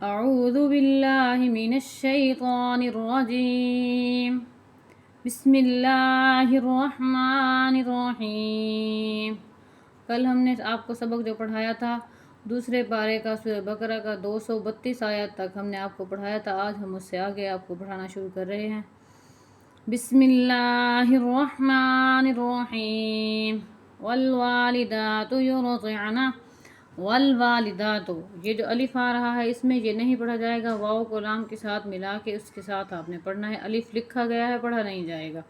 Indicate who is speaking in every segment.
Speaker 1: اعوذ باللہ من الشیطان الرجیم بسم اللہ الرحمن الرحیم۔ کل ہم نے آپ کو سبق جو پڑھایا تھا دوسرے پارے کا سورہ بقرہ کا 232 آیات تک ہم نے آپ کو پڑھایا تھا۔ آج ہم اس سے آگے آپ کو پڑھانا شروع کر رہے ہیں۔ بسم اللہ الرحمن الرحیم۔ والوالدات یرضعن، والوالدات، یہ جو الف آ رہا ہے اس میں یہ نہیں پڑھا جائے گا، واو کو لام کے ساتھ ملا کے اس کے ساتھ آپ نے پڑھنا ہے۔ الف لکھا گیا ہے، پڑھا نہیں جائے گا۔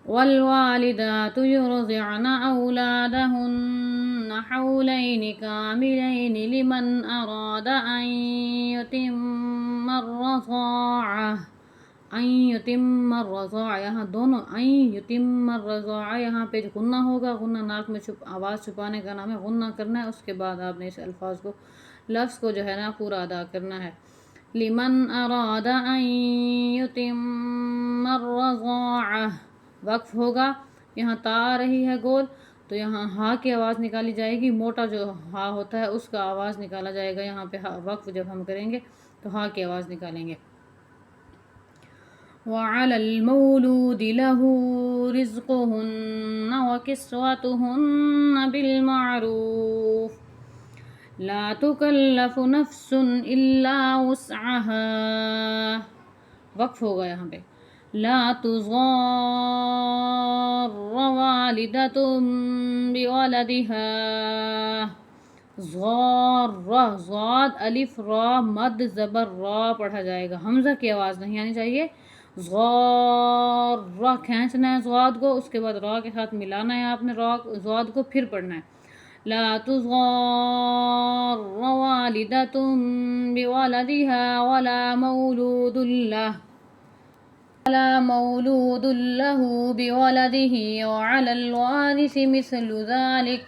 Speaker 1: والوالدات يرضعن أولادهن حولين كاملين لمن أراد أن يتم الرضاعة۔ یہاں دونوں یتم الرضاعہ، یہاں پہ غنہ ہوگا، غنہ ناک میں آواز چھپانے کا نام ہے، غنہ کرنا ہے، اس کے بعد آپ نے اس الفاظ کو لفظ کو جو ہے نا پورا ادا کرنا ہے۔ لمن اراد ان یتم الرضاعہ، وقف ہوگا، یہاں تا آ رہی ہے گول، تو یہاں ہا کی آواز نکالی جائے گی، موٹا جو ہا ہوتا ہے اس کا آواز نکالا جائے گا۔ یہاں پہ وقف جب ہم کریں گے تو ہا کی آواز نکالیں گے۔ وعلى المولود له رزقهن وكسوتهن بالمعروف لا تكلف نفس إلا وسعها، وقف ہوگا یہاں پہ۔ لا تضار والدة بولدها، ضار، ضاد الف را مد زبر را پڑھا جائے گا، حمزہ کی آواز نہیں آنی چاہیے۔ ضار، کھینچنا ہے ضاد کو، اس کے بعد را کے ساتھ ملانا ہے آپ نے ضاد کو، پھر پڑھنا ہے۔ لا تضار والدة بولدها ولا مولود له بولده وعلى الوارث مثل ذلك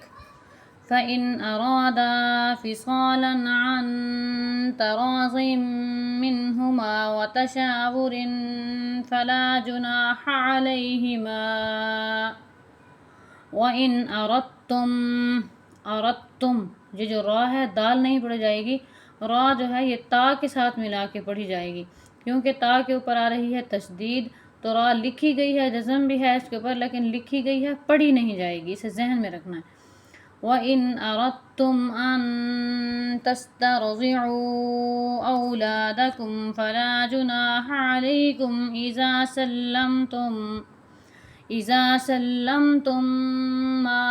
Speaker 1: فإن أرادا فصالا عن تراض منهما وتشاور فلا جناح عليهما وإن أردتم، یہ جو را ہے دال نہیں پڑھی جائے گی، را جو ہے یہ تا کے ساتھ ملا کے پڑھی جائے گی، کیونکہ تا کے اوپر آ رہی ہے تشدید، تو را لکھی گئی ہے، جزم بھی ہے اس کے اوپر، لیکن لکھی گئی ہے، پڑھی نہیں جائے گی، اسے ذہن میں رکھنا ہے۔ وَإِنْ أَرَدْتُمْ أَن تَسْتَرْضِعُوا أَوْلَادَكُمْ فَلَا جُنَاحَ عَلَيْكُمْ إِذَا سَلَّمْتُمْ مَا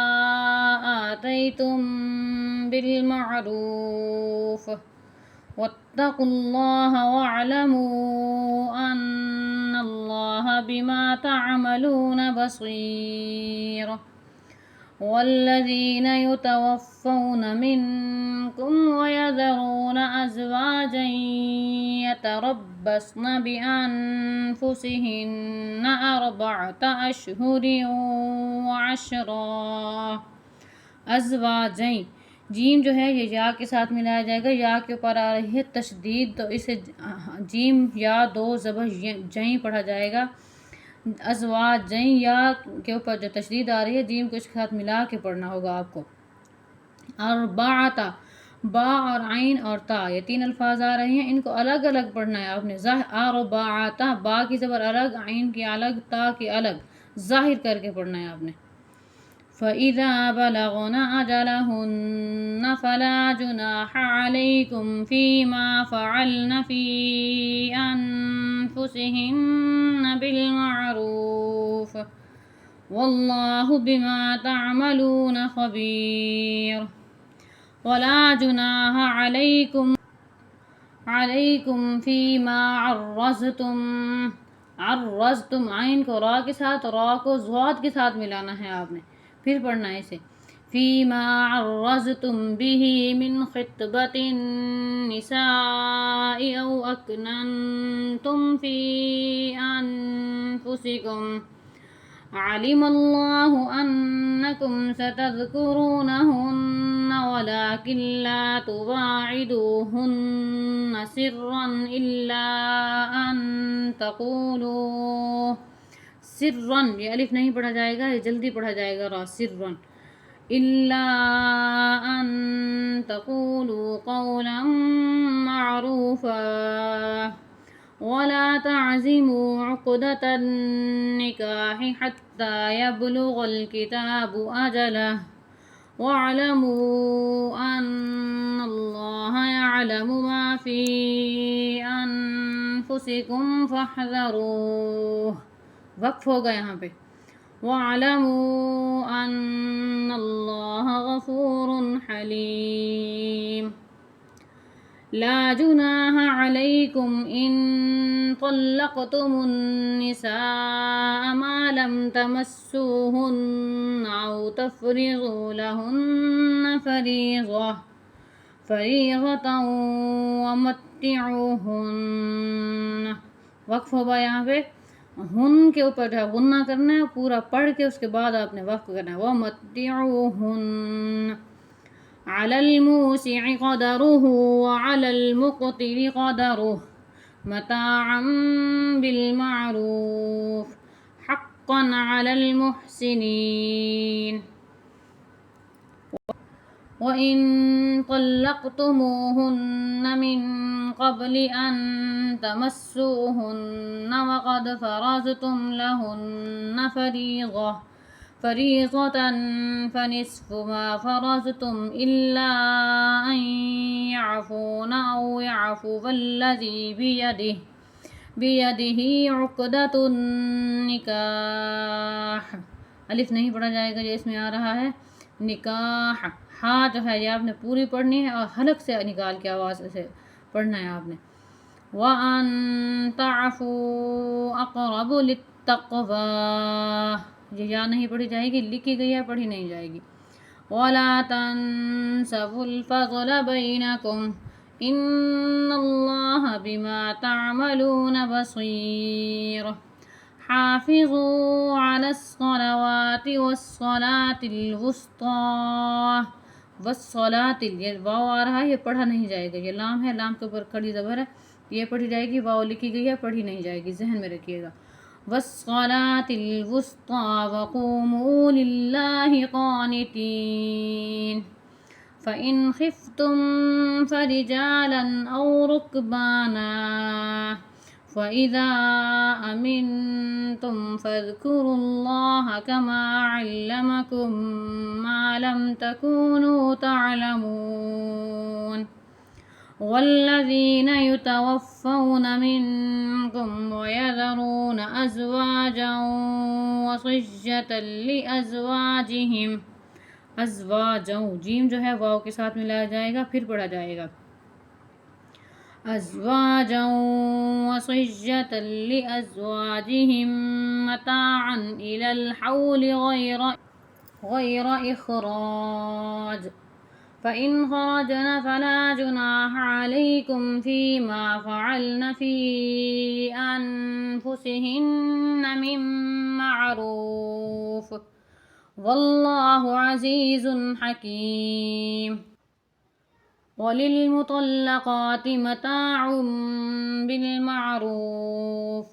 Speaker 1: آتَيْتُمْ بِالْمَعْرُوفِ وَاتَّقُوا اللَّهَ وَاعْلَمُوا أَنَّ اللَّهَ بِمَا تَعْمَلُونَ بَصِيرٌ۔ والذين يتوفون منكم ويذرون أزواجا يتربصن بأنفسهن 4 أشهر و10۔ ازواجیں، جیم جو ہے یہ یا کے ساتھ ملایا جائے گا، یا کے اوپر آ رہی ہے تشدید، تو اسے جیم یا دو زبر جیں پڑھا جائے گا۔ ازواجیں، یا کے اوپر جو تشدید آ رہی ہے جیم کو اس کے ساتھ ملا کے پڑھنا ہوگا آپ کو۔ اربعتا، با اور عین اور تا، یہ 3 الفاظ آ رہے ہیں، ان کو الگ الگ پڑھنا ہے آپ نے۔ اربعتا، با کی زبر الگ، عین کی الگ، تا کی الگ، ظاہر کر کے پڑھنا ہے آپ نے۔ فَإِذَا بَلَغْنَ أَجَلَهُنَّ فَلَا جُنَاحَ عَلَيْكُمْ فِيمَا فَعَلْنَ فِي أَنفُسِهِنَّ بِالْمَعْرُوفِ وَاللَّهُ بِمَا تَعْمَلُونَ خَبِيرٌ۔ وَلَا جُنَاحَ عَلَيْكُمْ فِيمَا عَرَّضْتُمْ، عین کو را کے ساتھ، را کو ضاد کے ساتھ ملانا ہے آپ نے، پھر پڑھنا ہے اسے۔ فِيمَا عَرَّضْتُمْ بِهِ مِنْ خِطْبَةِ النِّسَاءِ أَوْ أَكْنَنْتُمْ فِي أَنفُسِكُمْ عَلِمَ اللَّهُ أَنَّكُمْ سَتَذْكُرُونَهُنَّ وَلَكِنْ لَا تُوَاعِدُوهُنَّ سِرًّا إِلَّا أَن تَقُولُوا سِرًّا، یہ الف نہیں پڑھا جائے گا، یہ جلدی پڑھا جائے گا را، سِرًّا إِلَّا أَن تَقُولُوا قَوْلًا ولا تعزموا عقدة النكاح حتى يبلغ الكتاب أجله واعلموا أن الله يعلم ما في أنفسكم فاحذروه. وقف ہوگا یہاں پہ. واعلموا أن الله غفور حليم. لا جناح عليكم إن طلقتم النساء ما لم تمسوهن أو تفرضوا لهن فريضة ومتعوهن. وقف ہوگا یہاں پہ. ہن کے اوپر جو ہے غنہ کرنا ہے، پورا پڑھ کے اس کے بعد آپ نے وقف کرنا ہے. ومتعوهن على الموسع قدره وعلى المقتر قدره متاعا بالمعروف حقا على المحسنين. وإن طلقتموهن من قبل أن تمسوهن وقد فرضتم لهن فريضة فنصف ما فرضتم إلا أن يعفون أو يعفو الذي بيده عقدة النكاح. الف نہیں پڑھا جائے گا، یہ اس میں آ رہا ہے نکاح. ہاں جو ہے یہ آپ نے پوری پڑھنی ہے اور حلق سے نکال کے آواز سے پڑھنا ہے آپ نے. وَأَن تَعْفُوا أَقْرَبُ لِلتَّقْوَىٰ. یہ یا نہیں پڑھی جائے گی، لکھی گئی ہے، پڑھی نہیں جائے گی. وَلَا تَنسَوُا الْفَضْلَ بَيْنَكُمْ إِنَّ اللَّهَ بِمَا تَعْمَلُونَ بَصِيرٌ. حافظوا على الصلوات والصلاة الوسطى. والصلاة، یہ واو آ رہا ہے، یہ پڑھا نہیں جائے گا. یہ لام ہے، لام کے اوپر کھڑی زبر ہے، یہ پڑھی جائے گی. واو لکھی گئی ہے، پڑھی نہیں جائے گی، ذہن میں رکھیے گا. والصلاة الوسطى وقوموا لله قانتين. فإن خفتم فرجالا أو ركبانا فإذا أمنتم فاذكروا الله كما علمكم ما لم تكونوا تعلمون. والذين يتوفون منكم ويذرون أزواجا وصية لأزواجهم. ازواجا، جیم جو ہے واو کے ساتھ ملایا جائے گا، پھر پڑھا جائے گا. أزواجا وصية لأزواجهم متاعا إلى الحول غير إخراج. فإن خرجن فلا جناح عليكم فيما فعلن في أنفسهن من معروف والله عزيز حكيم. وللمطلقات متاع بالمعروف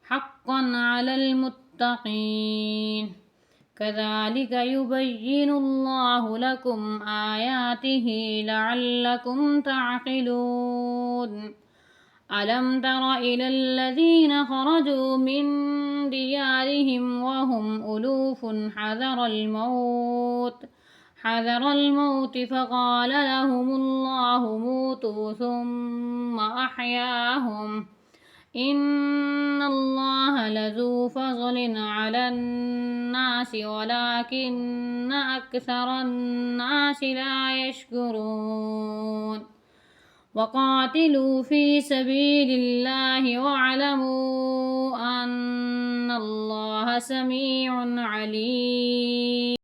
Speaker 1: حقا على المتقين. كذلك يبين الله لكم آياته لعلكم تعقلون. ألم تر إلى الذين خرجوا من ديارهم وهم ألوف حذر الموت فقال لهم الله موتوا ثم أحياهم إن الله لذو فضل على الناس ولكن أكثر الناس لا يشكرون. وقاتلوا في سبيل الله واعلموا أن الله سميع عليم.